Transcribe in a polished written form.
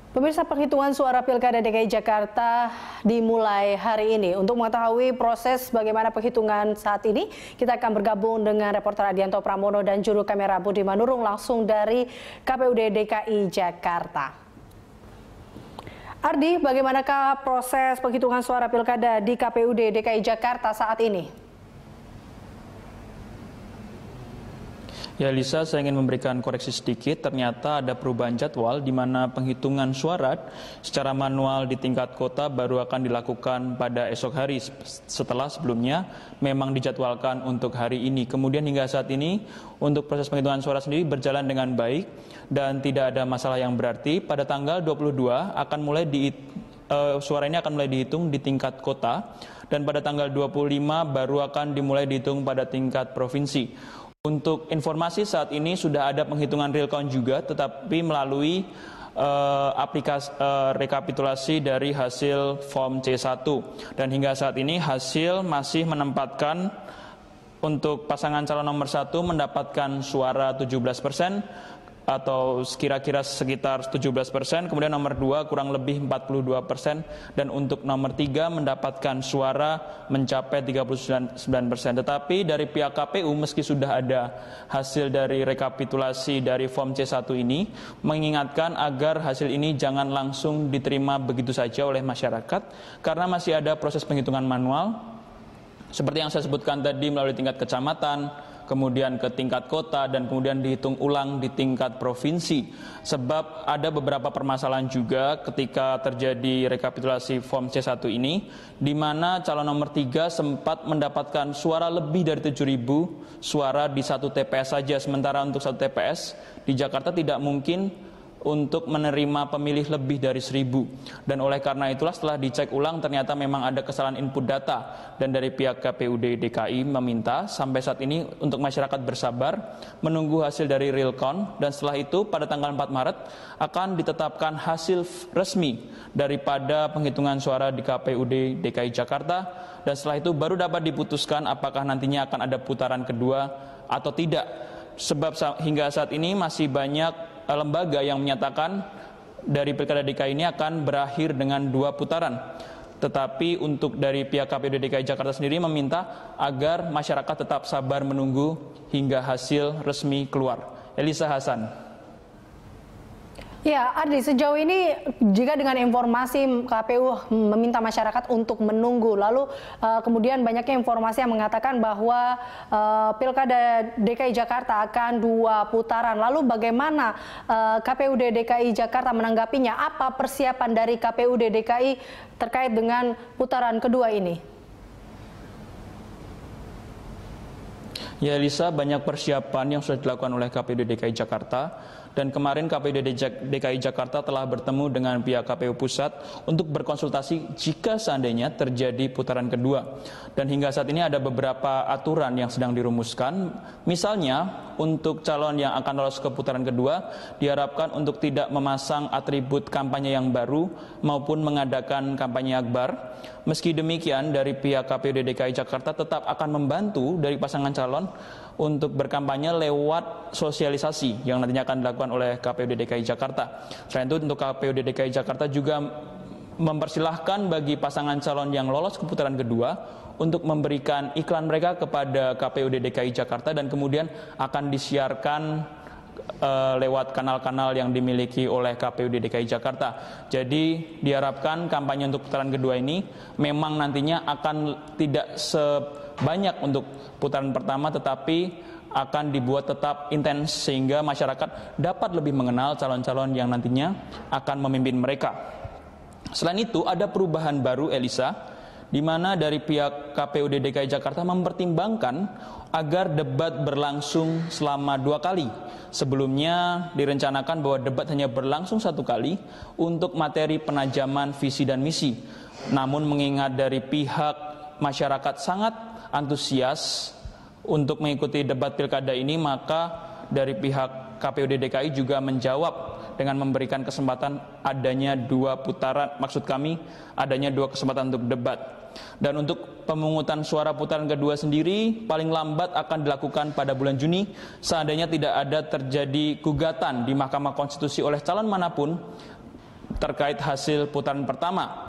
Pemirsa, perhitungan suara Pilkada DKI Jakarta dimulai hari ini. Untuk mengetahui proses bagaimana perhitungan saat ini, kita akan bergabung dengan reporter Adianto Pramono dan juru kamera Budi Manurung langsung dari KPUD DKI Jakarta. Ardi, bagaimanakah proses penghitungan suara Pilkada di KPUD DKI Jakarta saat ini? Ya Lisa, saya ingin memberikan koreksi sedikit. Ternyata ada perubahan jadwal di mana penghitungan suara secara manual di tingkat kota baru akan dilakukan pada esok hari setelah sebelumnya memang dijadwalkan untuk hari ini. Kemudian hingga saat ini untuk proses penghitungan suara sendiri berjalan dengan baik dan tidak ada masalah yang berarti. Pada tanggal 22 akan mulai suara ini akan mulai dihitung di tingkat kota dan pada tanggal 25 baru akan dimulai dihitung pada tingkat provinsi. Untuk informasi saat ini sudah ada penghitungan real count juga, tetapi melalui aplikasi rekapitulasi dari hasil form C1. Dan hingga saat ini hasil masih menempatkan untuk pasangan calon nomor 1 mendapatkan suara 17%, atau kira-kira sekitar 17%, kemudian nomor 2 kurang lebih 42%, dan untuk nomor 3 mendapatkan suara mencapai 39%. Tetapi dari pihak KPU meski sudah ada hasil dari rekapitulasi dari form C1 ini, mengingatkan agar hasil ini jangan langsung diterima begitu saja oleh masyarakat, karena masih ada proses penghitungan manual, seperti yang saya sebutkan tadi melalui tingkat kecamatan, kemudian ke tingkat kota, dan kemudian dihitung ulang di tingkat provinsi. Sebab ada beberapa permasalahan juga ketika terjadi rekapitulasi form C1 ini, di mana calon nomor 3 sempat mendapatkan suara lebih dari 7.000 suara di satu TPS saja. Sementara untuk satu TPS di Jakarta tidak mungkin untuk menerima pemilih lebih dari 1.000. Dan oleh karena itulah setelah dicek ulang ternyata memang ada kesalahan input data, dan dari pihak KPUD DKI meminta sampai saat ini untuk masyarakat bersabar menunggu hasil dari real count, dan setelah itu pada tanggal 4 Maret akan ditetapkan hasil resmi daripada penghitungan suara di KPUD DKI Jakarta, dan setelah itu baru dapat diputuskan apakah nantinya akan ada putaran kedua atau tidak. Sebab hingga saat ini masih banyak lembaga yang menyatakan dari Pilkada DKI ini akan berakhir dengan 2 putaran. Tetapi untuk dari pihak KPUD DKI Jakarta sendiri meminta agar masyarakat tetap sabar menunggu hingga hasil resmi keluar. Elisa Hasan. Ya, Ardi, sejauh ini jika dengan informasi KPU meminta masyarakat untuk menunggu, lalu kemudian banyaknya informasi yang mengatakan bahwa Pilkada DKI Jakarta akan 2 putaran. Lalu bagaimana KPUD DKI Jakarta menanggapinya? Apa persiapan dari KPUD DKI terkait dengan putaran kedua ini? Ya Lisa, banyak persiapan yang sudah dilakukan oleh KPUD DKI Jakarta. Dan kemarin KPUD DKI Jakarta telah bertemu dengan pihak KPU Pusat untuk berkonsultasi jika seandainya terjadi putaran kedua. Dan hingga saat ini ada beberapa aturan yang sedang dirumuskan. Misalnya untuk calon yang akan lolos ke putaran kedua diharapkan untuk tidak memasang atribut kampanye yang baru maupun mengadakan kampanye akbar. Meski demikian dari pihak KPUD DKI Jakarta tetap akan membantu dari pasangan calon untuk berkampanye lewat sosialisasi yang nantinya akan dilakukan oleh KPUD DKI Jakarta. Selain itu untuk KPUD DKI Jakarta juga mempersilahkan bagi pasangan calon yang lolos ke putaran kedua untuk memberikan iklan mereka kepada KPUD DKI Jakarta, dan kemudian akan disiarkan lewat kanal-kanal yang dimiliki oleh KPUD DKI Jakarta. Jadi diharapkan kampanye untuk putaran kedua ini memang nantinya akan tidak sebanyak untuk putaran pertama, tetapi akan dibuat tetap intens sehingga masyarakat dapat lebih mengenal calon-calon yang nantinya akan memimpin mereka. Selain itu ada perubahan baru, Elisa, di mana dari pihak KPUD DKI Jakarta mempertimbangkan agar debat berlangsung selama 2 kali. Sebelumnya direncanakan bahwa debat hanya berlangsung 1 kali untuk materi penajaman visi dan misi. Namun mengingat dari pihak masyarakat sangat antusias untuk mengikuti debat pilkada ini, maka dari pihak KPUD DKI juga menjawab dengan memberikan kesempatan adanya 2 putaran, maksud kami adanya 2 kesempatan untuk debat. Dan untuk pemungutan suara putaran kedua sendiri paling lambat akan dilakukan pada bulan Juni seandainya tidak ada terjadi gugatan di Mahkamah Konstitusi oleh calon manapun terkait hasil putaran pertama.